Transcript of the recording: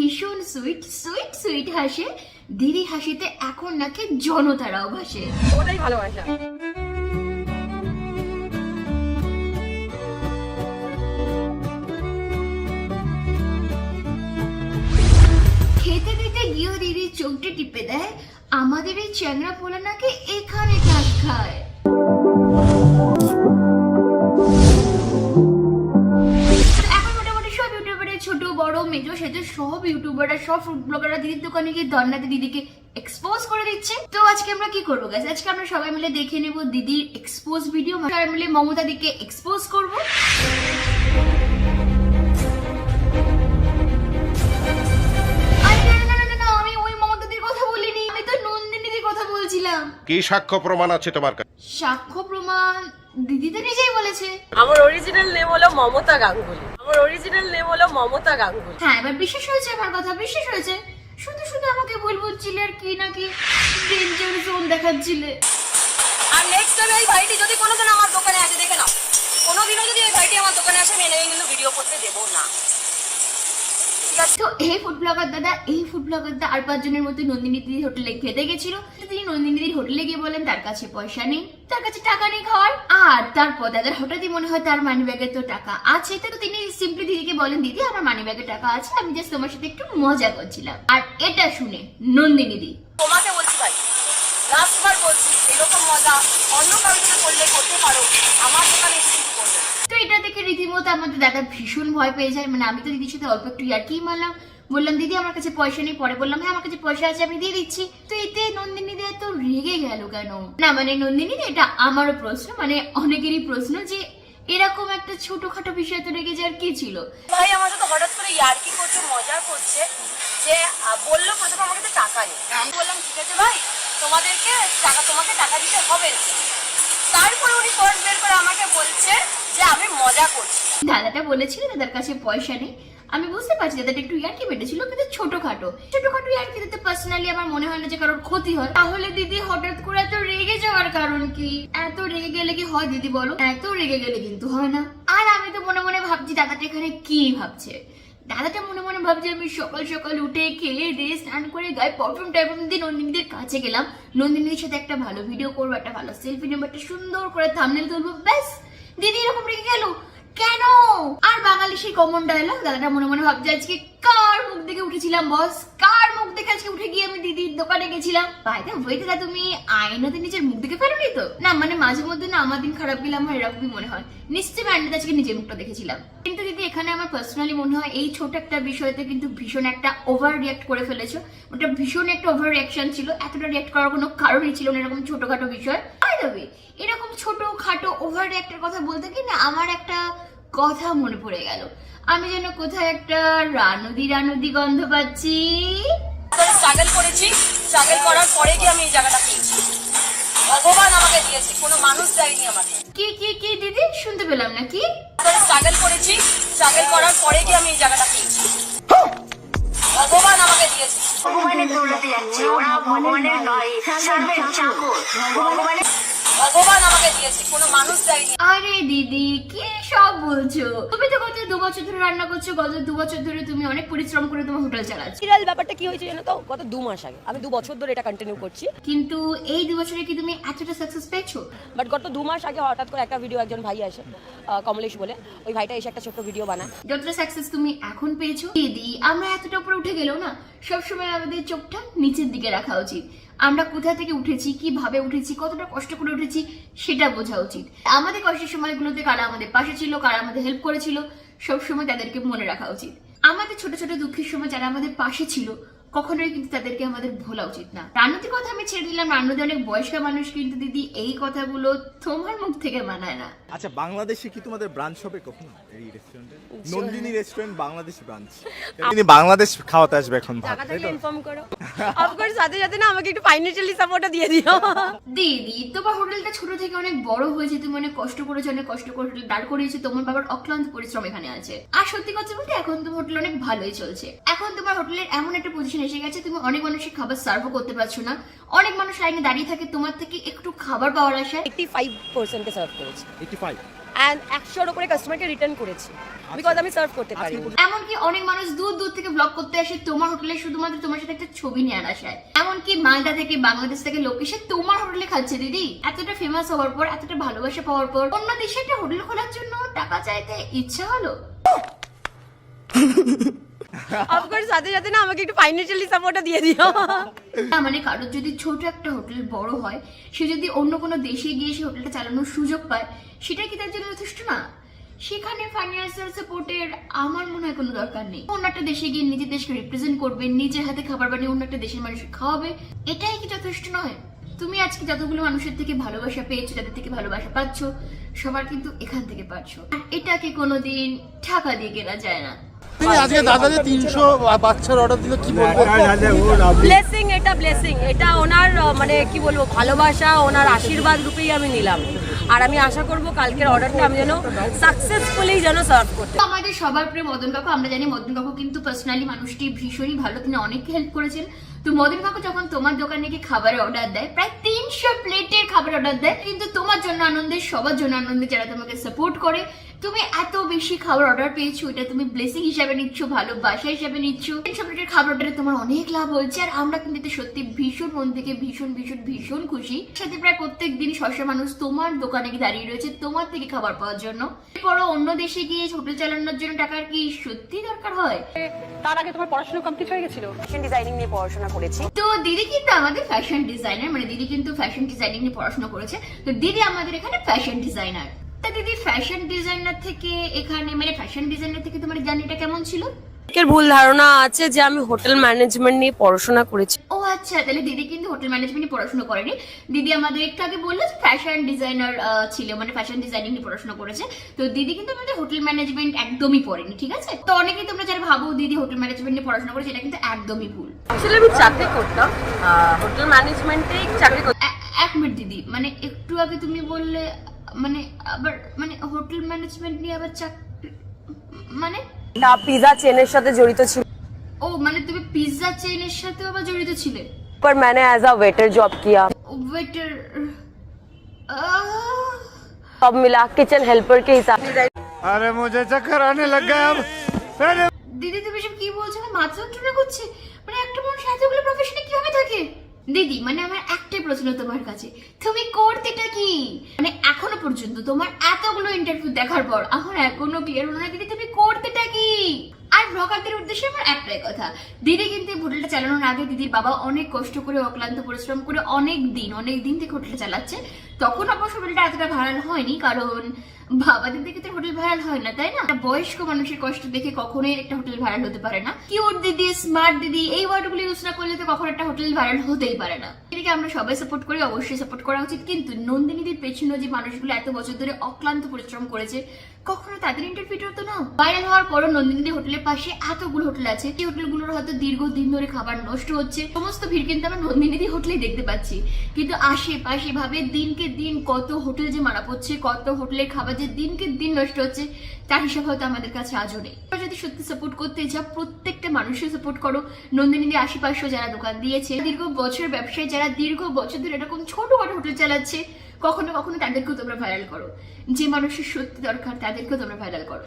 ভীষণ sweet sweet sweet হাসে। দিদি হাসিতে এখন নাকি জনতারাও ভাসে। ওটাই ভালোবাসা। খেতে খেতে গিয়েও দিদি চোখটি টিপে দেয়, আমাদের এই চ্যাংড়া পোলা নাকি এখানে কাজ খায়। এখন মোটামুটি সব ইউটিউবারের ছোট বড় মেজো সেজো সব ইউটিউবাররা সব ফুড ব্লগাররা দিদির দোকানে গিয়ে দন্নাতে দিদিকে এক্সপোজ করে দিচ্ছে। তো আজকে আমরা কি করবো গাইস, আজকে আমরা সবাই মিলে দেখে নেব দিদির এক্সপোজ ভিডিও। সবাই মিলে মমতা দিকে এক্সপোজ করবো। কি সাক্ষ্য প্রমাণ আছে তোমার কাছে? সাক্ষ্য প্রমাণ দিদি তো নিজেই বলেছে। আমার অরিজিনাল নেম হলো মমতা গাঙ্গুলি। আমার অরিজিনাল নেম হলো মমতা গাঙ্গুলি। হ্যাঁ, এবার বিশ্বাস হয়েছে, আমার কথা বিশ্বাস হয়েছে। শুধু শুধু আমাকে বলছিলে আর কি নাকি ডেঞ্জার জোন দেখাচ্ছিলে। আর নেক্সট টাইম এই ভাইটি যদি কোনোদিন আমার দোকানে আসে, দেখে নাও, কোনোদিনও যদি এই ভাইটি আমার দোকানে আসে, আমি এনেই কিন্তু ভিডিও করতে দেবো না। তো এই ফুড ব্লগার দাদা আর 5 জনের মতো নন্দিনী দিদির হোটেলে খেতে গেছিল। তিনি নন্দিনী দিদির হোটেলে গিয়ে বলেন তার কাছে পয়সা নেই, তার কাছে টাকা নেই খাওয়ার। আর তারপর দাদার হঠাৎই মনে হয় তার মানি ব্যাগে তো টাকা আছে। তো তিনি সিম্পলি দিদিকে বলেন, দিদি আমার মানি ব্যাগে টাকা আছে, আমি জাস্ট তোমার সাথে একটু মজা করছিলাম। আর এটা শুনে নন্দিনী দিদি, তোমাকে বলছি ভাই, লাস্ট বার বলছি, এরকম মজা অন্য কারোর সাথে করলে করতে পারো, আমার দোকানে এসে কিন্তু করবে। তো এটা দেখে রীতিমতো আমাদের দাদা ভীষণ ভয় পেয়ে যায়। মানে আমি তো দিদির সাথে অল্প একটু ইয়ার্কি মারলাম, বললাম দিদি আমার কাছে পয়সা নেই। পরে বললাম হ্যাঁ আমার কাছে পয়সা আছে, আমি দিয়ে দিচ্ছি। তো এতে নন্দিনী দি এত রেগে গেল কেন? না মানে নন্দিনী দি, এটা আমারও প্রশ্ন, মানে অনেকেরই প্রশ্ন যে এরকম একটা ছোটখাটো বিষয় তো রেগে যাওয়ার কি ছিল? ভাই আমার সাথে হঠাৎ করে ইয়ার্কি করছে, মজা করছে, যে বললো প্রথমে আমার কাছে টাকা নেই। আমি বললাম ঠিক আছে ভাই, তোমাকে টাকা দিতে হবে না। তারপরে উনি পার্স বের করে আমাকে বলছে যে আমি মজা করছি। দাদাটা বলেছিল দাদার কাছে পয়সা নেই। আমি বুঝতে পারছি দাদাটা একটু ইয়ার্কি মেটেছিল, কিন্তু ছোটখাটো ইয়ার্কি দিতে পার্সোনালি আমার মনে হয় না যে কারোর ক্ষতি হয়। তাহলে দিদি হঠাৎ করে এত রেগে যাওয়ার কারণ কি? এত রেগে গেলে কি হয় দিদি বলো? এত রেগে গেলে কিন্তু হয় না। আর আমি তো মনে মনে ভাবছি দাদাটা এখানে কি ভাবছে। দাদাটা মনে মনে ভাবছে আমি সকাল সকাল উঠে খেয়ে দিয়ে স্নান করে গায়ে পারফিউম দিয়ে নন্দিনীদের কাছে গেলাম, নন্দিনীদের সাথে একটা ভালো ভিডিও করবো, একটা ভালো সেলফি নেবো, একটা সুন্দর করে থাম্বনেল তুলবো, ব্যাস। দিদি এরকম রেগে গেল কেন? আর বাঙালি সেই কমন ডায়লগ, দাদাটা মনে মনে ভাবছে আজকে কার মুখ দেখে উঠেছিলাম বস, কার মুখ দেখে আজকে উঠে গিয়ে আমি দিদির দোকানে গেছিলাম। বাইরে ওই দাদা তুমি আয়নাতে নিজের মুখ দেখে ফেলোনি তো? না মানে মাঝে মধ্যে না আমার দিন খারাপ গেলে আমার এরকমই মনে হয়, নিশ্চয়ই আয়নাতে আজকে নিজের মুখটা দেখেছিলাম। কিন্তু দিদি এখানে আমার পার্সোনালি মনে হয় এই ছোট একটা বিষয়তে কিন্তু ভীষণ একটা ওভার রিয়াক্ট করে ফেলেছো। ওটা ভীষণ একটা ওভার রিয়াকশন ছিল, এতটা রিয়াক্ট করার কোনো কারণই ছিল না এরকম ছোটখাটো বিষয়। এরকম ছোটখাটো ওভার রিয়াক্টের কথা বলতে কি না আমার একটা কথা মনে পড়ে গেল। আমি যেন কোথায় একটা রানুদি গন্ধ পাচ্ছি। স্ট্রাগল করেছি, স্ট্রাগল করার পরে কি আমি এই জায়গাটা পেয়েছি, ভগবান আমাকে দিয়েছে, কোনো মানুষ দেয়নি আমাকে। কি দিদি শুনতে পেলাম না? কি স্ট্রাগল করেছি, স্ট্রাগল করার পরে কি আমি এই জায়গাটা পেয়েছি, ভগবান আমাকে দিয়েছে। ভগবানের দৌলতে যাচ্ছে ওরা, ভগবানের নয়, সার্ভের চাকর। ভগবান আমাকে দিয়েছে, কোনো মানুষ দেয়নি। আরে দিদি কি সব বলছো? তুমি তো গত 2 বছর ধরে রান্না করছো, গত 2 বছর ধরে তুমি অনেক পরিশ্রম করে তোমার হোটেল চালাচ্ছো। সিরিয়াল ব্যাপারটা কি হয়েছে জানো তো, গত 2 মাস আগে, আমি 2 বছর ধরে এটা কন্টিনিউ করছি, কিন্তু এই 2 বছরে কি তুমি এতটা সাকসেস পেয়েছো? বাট গত 2 মাস আগে হঠাৎ করে একটা ভিডিও, একজন ভাই আসে কমলেশ বলে, ওই ভাইটা এসে একটা ছোট্ট ভিডিও বানায়। যতটা সাকসেস তুমি এখন পেয়েছো দিদি, আমরা এতটা উপরে উঠে গেলেও না সবসময় আমাদের চোখটা নিচের দিকে রাখা উচিত। আমরা কোথা থেকে উঠেছি, কিভাবে উঠেছি, কতটা কষ্ট করে উঠেছি সেটা বোঝা উচিত। আমাদের কষ্টের সময়গুলোতে কারা আমাদের পাশে ছিল, কারা আমাদের হেল্প করেছিল, সবসময় তাদেরকে মনে রাখা উচিত। আমাদের ছোট ছোট দুঃখের সময় যারা আমাদের পাশে ছিল কখনোই কিন্তু তাদেরকে আমাদের ভোলা উচিত না। রানুদির কথা আমি ছেড়ে দিলাম, রানুদি অনেক বয়স্ক মানুষ, কিন্তু দিদি এই কথাগুলো তোমার মুখ থেকে মানায় না। আচ্ছা বাংলাদেশে কি তোমাদের ব্রাঞ্চ হবে কখনো এই রেস্টুরেন্টে? Nandini restaurant Bangladesh branch. তিনি বাংলাদেশ খাওয়াতে আসবে এখন, টাকাটাকে ইনফর্ম করো। অফকোর্স সাথে সাথে না আমাকে একটু ফাইনান্সিয়ালি সাপোর্টও দিয়ে দিও। দিদি তোমার হোটেলটা ছোট থেকে অনেক বড় হয়েছে, তুমি অনেক কষ্ট করেছো, অনেক কষ্ট করে হোটেল দাঁড় করিয়েছো, তোমার বাবার অক্লান্ত পরিশ্রম এখানে আছে। আর সত্যি কথা বলতে এখন তোমার হোটেল অনেক ভালোই চলছে। এখন তোমার হোটেলের এমন একটা পজিশন এসে গেছে তুমি অনেক মানুষের খাবার সার্ভও করতে পারছো না। অনেক মানুষ লাইনে দাঁড়িয়ে থাকে তোমার থেকে একটু খাবার পাওয়ার আশায়। 85% কে সার্ভ করেছি। 85 অ্যান্ড 100-এর উপরে কাস্টমারকে রিটার্ন করেছি বিকজ আমি সার্ভ করতে পারি। এমনকি অনেক মানুষ দূর দূর থেকে ব্লগ করতে আসে তোমার হোটেলে শুধুমাত্র তোমার সাথে একটা ছবি নিয়ে আসায়। এমনকি মালদা থেকে বাংলাদেশ থেকে লোক এসে তোমার হোটেলে খাচ্ছে। দিদি এতটা ফেমাস হওয়ার পর, এতটা ভালোবাসা পাওয়ার পর অন্য দেশে একটা হোটেল খোলার জন্য টাকা চাইতে ইচ্ছা হলো? অফকোর্স সাথে সাথে না আমাকে একটু ফাইন্যান্সিয়ালি সাপোর্টও দিয়ে দিও। না মানে কারোর যদি ছোট একটা হোটেল বড় হয়, সে যদি অন্য কোনো দেশে গিয়ে সে হোটেলটা চালানোর সুযোগ পায়, সেটা কি তার জন্য যথেষ্ট না? সেখানে ফাইন্যান্সিয়াল সাপোর্টের আমার মনে হয় কোনো দরকার নেই। অন্য একটা দেশে গিয়ে নিজের দেশকে রিপ্রেজেন্ট করবে, নিজের হাতে খাবার বানিয়ে অন্য একটা দেশের মানুষকে খাওয়াবে, এটাই কি যথেষ্ট নয়? তুমি আজকে যতগুলো মানুষের থেকে ভালোবাসা পেয়েছো, যাদের থেকে ভালোবাসা পাচ্ছ, সবার কিন্তু এখান থেকে পাচ্ছ। আর এটাকে কোনোদিন টাকা দিয়ে কেনা যায় না। আজকে দাদাদের 300 বাচ্চার অর্ডার দিল, কি বলবো? ব্লেসিং, এটা ব্লেসিং, এটা ওনার মানে কি বলবো ভালোবাসা, ওনার আশীর্বাদ রূপেই আমি নিলাম। আর আমি আশা করব কালকের অর্ডারটা আমি যেন সাকসেসফুলি যেন সার্ভ করতে। আমাদের সবার প্রিয় মদন কাকু, আমরা জানি মদন কাকু কিন্তু পার্সোনালি মানুষটি ভীষণই ভালো, তিনি অনেককে হেল্প করেছেন। তো মদন কাকু যখন তোমার দোকানে গিয়ে খাবারের অর্ডার দেয়, প্রায় 300 প্লেটের খাবার অর্ডার দেয়, কিন্তু তোমার জন্য আনন্দে, সবার জন্য আনন্দে, যারা তোমাকে সাপোর্ট করে, তুমি এত বেশি খাবার অর্ডার পেয়েছো, এটা তুমি ব্লেসিং হিসাবে নিচ্ছ, ভালোবাসা হিসাবে নিচ্ছ। 300 প্লেটের খাবার অর্ডারে তোমার অনেক লাভ হয়েছে, আর আমরা কিন্তু এতে সত্যি ভীষণ মন থেকে ভীষণ ভীষণ ভীষণ খুশি। সাথে প্রায় প্রত্যেক দিন শস্য মানুষ তোমার দোকানে গিয়ে দাঁড়িয়ে রয়েছে তোমার থেকে খাবার পাওয়ার জন্য। এরপরও অন্য দেশে গিয়ে হোটেল চালানোর জন্য টাকার কি সত্যি দরকার হয়? তার আগে তোমার পড়াশোনা কমপ্লিট হয়ে গেছিল? ফ্যাশন ডিজাইনিং নিয়ে পড়াশোনা করেছি। তো দিদি কিন্তু আমাদের ফ্যাশন ডিজাইনার, মানে দিদি কিন্তু ফ্যাশন ডিজাইনিং নিয়ে পড়াশোনা করেছে। তো দিদি আমাদের এখানে ফ্যাশন ডিজাইনার। তা দিদি ফ্যাশন ডিজাইনার থেকে এখানে, মানে ফ্যাশন ডিজাইনার থেকে তোমার জার্নিটা কেমন ছিল? অনেকের ভুল ধারণা আছে যে আমি হোটেল ম্যানেজমেন্ট নিয়ে পড়াশোনা করেছি। ও আচ্ছা, তাহলে দিদি কিন্তু হোটেল ম্যানেজমেন্ট নিয়ে পড়াশোনা করেনি। দিদি আমাদের একটু আগে বললো ফ্যাশন ডিজাইনার ছিল, মানে ফ্যাশন ডিজাইনিং নিয়ে পড়াশোনা করেছে। তো দিদি কিন্তু আমাদের হোটেল ম্যানেজমেন্ট একদমই পড়েনি, ঠিক আছে? তো অনেকেই তোমরা যারা ভাবো দিদি হোটেল ম্যানেজমেন্ট নিয়ে পড়াশোনা করেছে, এটা কিন্তু একদমই ভুল। আসলে আমি চাকরি করতাম, হোটেল ম্যানেজমেন্টেই চাকরি করতাম। এক মিনিট দিদি, মানে একটু আগে তুমি বললে মানে আবার মানে হোটেল ম্যানেজমেন্ট নিয়ে আবার চাকরি, মানে না, পিজা চেনের সাথে জড়িত ছিল। ও মানে তুমি পিৎজা চেইনের সাথে আবার জড়িত ছিলে? पर मैंने एज अ वेटर जॉब किया, ওয়েটার, सब मिला किचन हेल्पर के हिसाब से। আরে মুঝে চক্কর আনে লগ গয়া अब। দিদি তুমি সব কি বলছো? আমার মাথা যন্ত্রণা করছে। মানে একটা মানুষ এতগুলো প্রফেশনে কিভাবে থাকে? দিদি মানে আমার একটাই প্রশ্ন তোমার কাছে, তুমি করতেটা কি? মানে এখনো পর্যন্ত তোমার এতগুলো ইন্টারভিউ দেখার পর আমার এখনো ক্লিয়ার হলো না দিদি তুমি করতেটা কি? আর ব্লগারদের উদ্দেশ্যে আমার একটাই কথা, দিদি কিন্তু এই হোটেলটা চালানোর আগে দিদির বাবা অনেক কষ্ট করে অক্লান্ত পরিশ্রম করে অনেক দিন থেকে হোটেলটা চালাচ্ছে। তখন অবশ্য হোটেলটা এতটা ভাইরাল হয়নি, কারণ বাবাদের দেখে তো হোটেল ভাইরাল হয় না, তাই না? বয়স্ক মানুষের কষ্ট দেখে কখনোই একটা হোটেল ভাইরাল হতে পারে না। কিউট দিদি, স্মার্ট দিদি, এই ওয়ার্ডগুলো ইউজ না করলে তো কখনো একটা হোটেল ভাইরাল হতেই পারে না। এদিকে আমরা সবাই সাপোর্ট করি, অবশ্যই সাপোর্ট করা উচিত, কিন্তু নন্দিনীদের পেছনে যে মানুষগুলো এত বছর ধরে অক্লান্ত পরিশ্রম করেছে, কখনো তাদের ইন্টারভিউ হতো না? ভাইরাল হওয়ার পরও নন্দিনীদের হোটেলের পাশে এতগুলো হোটেল আছে, এই হোটেলগুলোর হয়তো দীর্ঘদিন ধরে খাবার নষ্ট হচ্ছে, সমস্ত ভিড় কিন্তু আমরা নন্দিনীদের হোটেলেই দেখতে পাচ্ছি। কিন্তু আশেপাশে ভাবে দিনকে দিন কত হোটেল যে মারা পড়ছে, কত হোটেলের খাবার যে দিনকে দিন নষ্ট হচ্ছে, তার হিসাব হয়তো আমাদের কাছে আজও নেই। যদি সত্যি সাপোর্ট করতে যাও, প্রত্যেকটা মানুষের সাপোর্ট করো। নন্দিনীদের আশেপাশেও যারা দোকান দিয়েছে, দীর্ঘ বছর ব্যবসায় যারা দীর্ঘ বছর ধরে এরকম ছোটখাটো হোটেল চালাচ্ছে, কখনো কখনো তাদেরকেও তোমরা ভাইরাল করো। যে মানুষের সত্যি দরকার তাদেরকেও তোমরা ভাইরাল করো।